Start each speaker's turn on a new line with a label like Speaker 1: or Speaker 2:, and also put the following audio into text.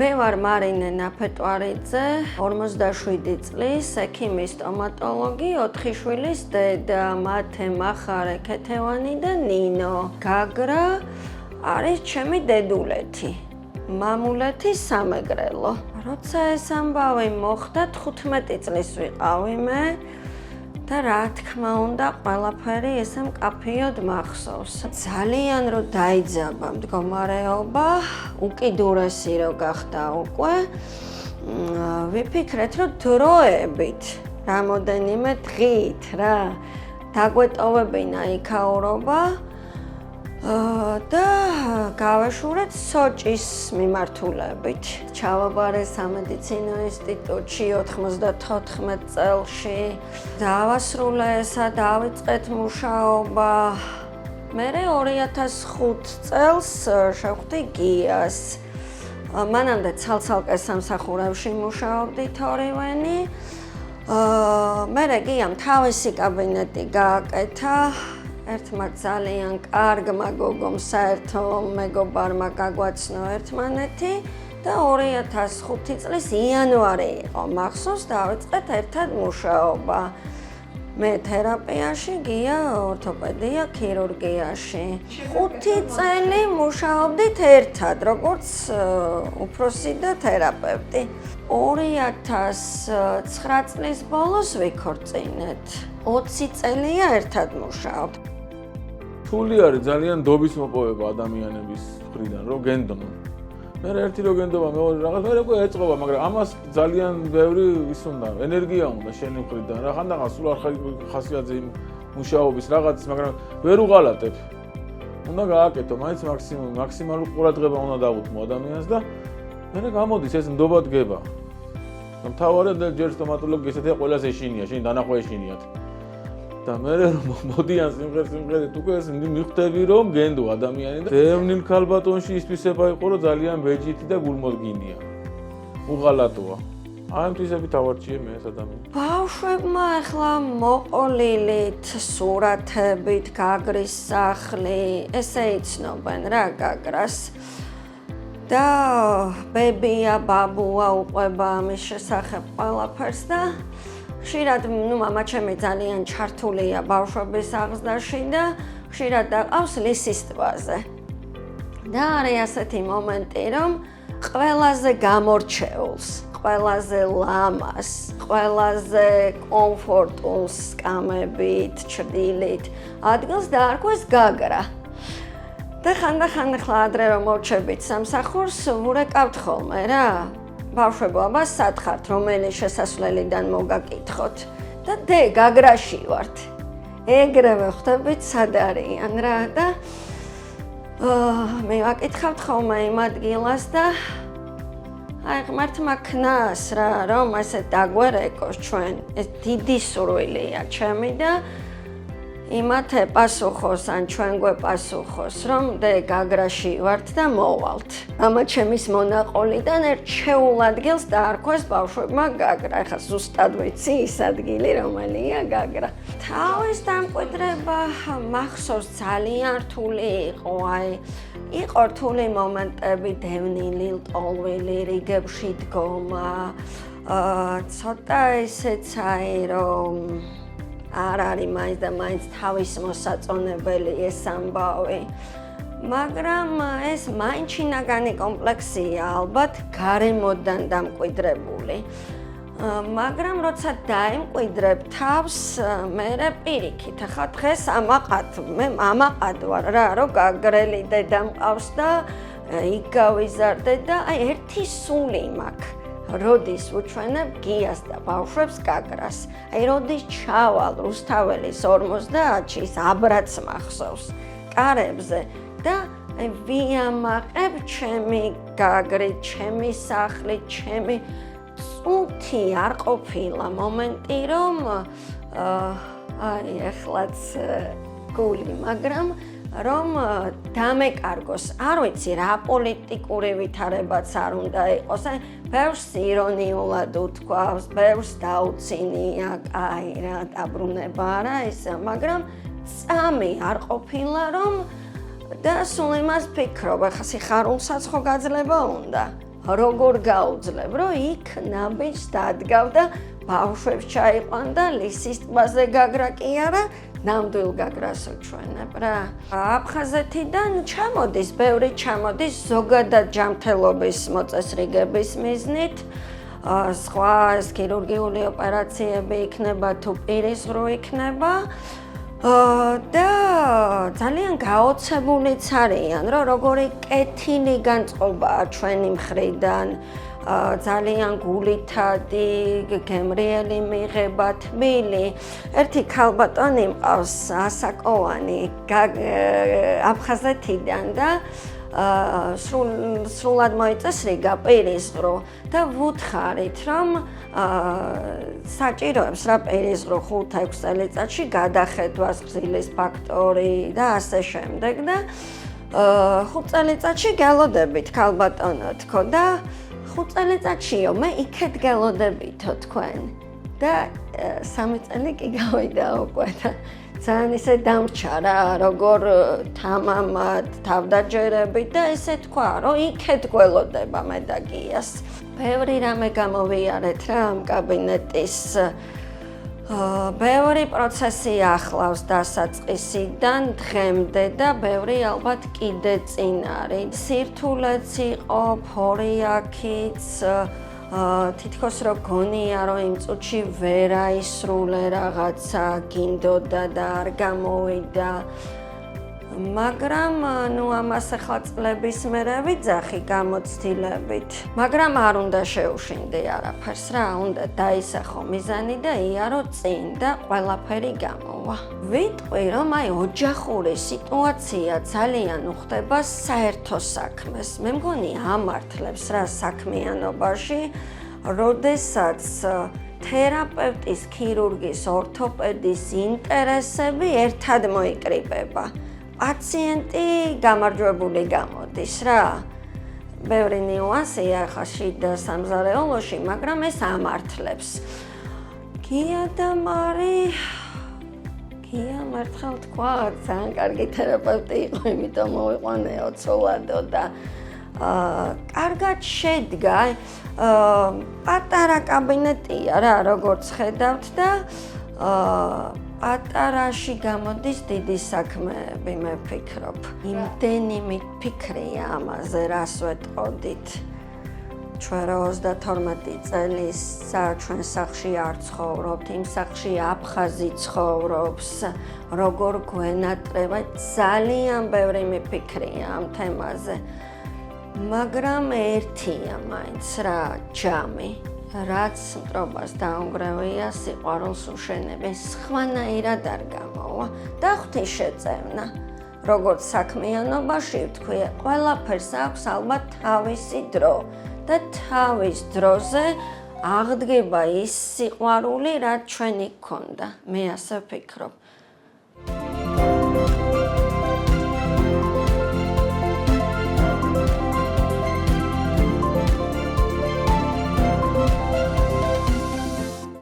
Speaker 1: მე ვარ მარინე ნაფეტვარიძე, 47 წლის, ექიმი სტომატოლოგი, 4 შვილის დედა, მათე, მახარე, ქეთევანი და ნინო. გაგრა არის ჩემი დედულეთი. მამულეთი სამეგრელო. როცა ეს ამბავი მოხდა, 15 წლის ვიყავი მე. და რა თქმა უნდა, ყველაფერი ესე მკაფიოდ მახსოვს. ძალიან რომ დაიძაბა მდგომარეობა, უკიდურესი რო გახდა უკვე. ვიფიქრეთ, რომ დროებით, რამოდენიმე დღით რა, დაგვეტოვებინა იქაურობა და გავაშურეთ სოჭის მიმართულებით. ჩავაბარე სამედიცინო ინსტიტუტში 94 წელში. დავასრულე ესა, დავიწყეთ მუშაობა. მერე 2005 წელს შევხვდი გიას. მანამდე ცალ-ცალკე სამსახურებში მუშაობდით ორივენი. მერე გიამ თავისი კაბინეტი გააკეთა. ერთმა ძალიან კარგმა გოგომ საერთო მეგობარმა გაგვაცნო ერთმანეთი და 2005 წლის იანვარი იყო. მახსოვს, დავიწყეთ ერთად მუშაობა. მე თერაპიაში, გია ორთოპედია, ქირურგიაში. 5 წელი მუშაობდით ერთად, როგორც უფროსი და თერაპევტი. 2009 წლის ბოლოს ვიქორწინეთ. 20 წელია ერთად მუშაობთ.
Speaker 2: რთული არის ძალიან დობის მოპოვება ადამიანების მხრიდან, რომ გენდონ. მე ერთი რო გენდობა, მეორე რაღაც, მე უკვე ეწყობა, მაგრამ ამას ძალიან ბევრი ის უნდა, ენერგია უნდა შენი მხრიდან. რა ხანდახან სულ არ ხასიათზე იმ მუშაობის რაღაცის, მაგრამ ვერ უღალატებ. უნდა გააკეთო, მაინც მაქსიმალური ყურადღება უნდა დავუთმო ადამიანს და მე გამოდის ეს ნდობა დგება. მთავარად ჯერ სტომატოლოგი ესეთია ყველას ეშინია, შენ დანახვა ეშინიათ. და მე მოდიან სიმღერით უკვე ეს მიხვდები რომ გენდო ადამიანი და დევნილ ქალბატონში ისთვის იყო რომ ძალიან ბეჯითი და გულმოდგინია. უღალატოა. აი ამ თვისები თავარჩიე მე ეს ადამიანი.
Speaker 1: ბავშვებმა ახლა მოყოლილით, სურათებით, გაგრის სახლი, ესე იცნობენ რა გაგრას. და ბებია, ბაბუა უყვება ამის შესახებ ყველაფერს და ხშირად, მამა ჩემი ძალიან ჩართულია ბავშვების აღზრდაში და ხშირად დაყავს ლისის ტბაზე. და არის ასეთი მომენტი, რომ ყველაზე გამორჩეულს, ყველაზე ლამას, ყველაზე კომფორტულს სკამებით, ჩრდილით ადგილს დაარქვეს გაგრა. და ხანდახან ახლა ადრე რომ მოვჩებით სამსახურს, ვურეკავთ ხოლმე რა. ბავშვებო, აბა სად ხართ, რომელი შესასვლელიდან მოგაკითხოთ და გაგრაში ვართ. ეგრევე ხვდებით სად არიან რა და მე ვაკითხავთ ხოლმე იმ ადგილას და აი ღმერთმა ქნას რა, რომ ესე დაგვერეკოს ჩვენ. ეს დიდი სურვილია ჩემი და იმათ ეპასუხოს ან ჩვენ გვეპასუხოს, რომ გაგრაში ვართ და მოვალთ. მამა ჩემის მონაყოლიდან ერთ შეულ ადგილს დაარქვეს ბავშვებმა გაგრა. ეხლა ზუსტად ვიცი ის ადგილი რომელია გაგრა. თავის დამკვიდრება მახსოვს ძალიან რთული იყო, იყო რთული მომენტები, დევნილი, ლტოლვილი, რიგებში დგომა. ცოტა ისეც რომ არ არის მაინც და მაინც თავის მოსაწონებელი ეს ამბავი. მაგრამ ეს მაინც შინაგანი კომპლექსია, ალბათ გარემოდან დამკვიდრებული. მაგრამ როცა დაიმკვიდრებ თავს, მერე პირიქით, ახლა დღეს მე ამაყად ვარ რა, რომ გაგრელი დედა მყავს და იქ გავიზარდე და ერთი სული მაქვს. როდის ვუჩვენებ გიას და ბავშვებს გაგრას. როდის ჩავალ რუსთაველის 50-ში აბრაც მახსოვს კარებზე და ვიამაყებ ჩემი გაგრით, ჩემი სახლით, ჩემი წუთი არ ყოფილა მომენტი რომ ეხლაც გული, მაგრამ რომ დამეკარგოს, არ ვიცი რა პოლიტიკური ვითარებაც არ უნდა იყოს. ბევრს ირონიულად უთქვავს, ბევრს დაუცინია, რა დაბრუნება არა ისე, მაგრამ წამი არ ყოფილა რომ და სულ იმას ფიქრობ, ახლა სიხარულსაც ხო გაძლება უნდა. როგორ გაუძლებ, რომ იქ ნაბიჯს დადგავდა, ბავშვებს ჩაიყვანდა, ლისის ტბაზე გაგრა კი არა, ნამდვილ გაგრას უჩვენებ რა. აფხაზეთიდან ჩამოდის, ბევრი ჩამოდის ზოგადად ჯანმრთელობის მოწესრიგების მიზნით. სხვა ქირურგიული ოპერაციები იქნება თუ პირისღრუ იქნება. და ძალიან გაოცებულიც არიან, რომ როგორი კეთილი განწყობაა ჩვენი მხრიდან, ძალიან გულითადი, გემრიელი მიღება, თბილი. ერთი ქალბატონი მყავს ასაკოვანი აფხაზეთიდან და სრულად მოიწესრიგა პირისღრუ და ვუთხარით, რომ საჭიროებს რა პირისღრუ 5-6 წელიწადში გადახედვას გრძილის ფაქტორი და ასე შემდეგ და 5 წელიწადში გელოდებით ქალბატონო თქო და 5 წელიწადშიო მე იქეთ გელოდებითო თქვენ და 3 წელი კი გავიდა უკვე და ძალიან ისე დამრჩა რა როგორ თამამად თავდაჯერებით და ესე თქვა რომ იქეთ გველოდება მე და გიას ბევრი რამე გამოვიარეთ რა ამ კაბინეტის ბევრი პროცესი ახლავს დასაწყისიდან დღემდე და ბევრი ალბათ კიდე წინ არის სირთულეც იყო ფორიაქიც თითქოს რო გონია რომ იმ წუთში ვერ აისრულე რაღაცა გინდოდა და არ გამოვიდა მაგრამ ნუ ამას ახლა წლების მერე ვიძახი გამოცდილებით მაგრამ არ უნდა შეუშინდე არაფერს რა უნდა დაისახო მიზანი და იარო წინ და ყველაფერი გამოვა ვიტყვი რომ აი ოჯახური სიტუაცია ძალიან უხდება საერთო საქმეს მე მგონი ამართლებს რა საქმიანობაში როდესაც თერაპევტის, ქირურგის, ორთოპედის ინტერესები ერთად მოიკრიბება. პაციენტი გამარჯვებული გამოდის რა. ბევრი ნიუანსია ახლა შიდა სამზარეულოში, მაგრამ ეს ამართლებს. გია და მარი გია მართალ თქვა, ძალიან კარგი თერაპევტი იყო, იმიტომ მოვიყვანეო ცოლადო და კარგად შედგა, პატარა კაბინეტია რა, როგორც ხედავთ და პატარაში გამოდის დიდი საქმეები, მე ვფიქრობ. იმდენი მიფიქრია ამაზე, რას ვეტყოდით. ჩვენ 32 წელი ჩვენ სახლში არ ცხოვრობთ, იმ სახლში აფხაზი ცხოვრობს, როგორ გვენატრება, ძალიან ბევრი მიფიქრია ამ თემაზე. მაგრამ ერთია მაინც რა, ჯამი. რაც მტრობას დაუნგრევია, სიყვარულს უშენებს, სხვანაირად არ გამოვა და ღვთისშეწევნა. როგორც საქმიანობაში ვთქვი, ყველაფერს აქვს ალბათ თავისი დრო და თავის დროზე აღდგება ის სიყვარული, რაც ჩვენი გქონდა. მე ასე ვფიქრობ.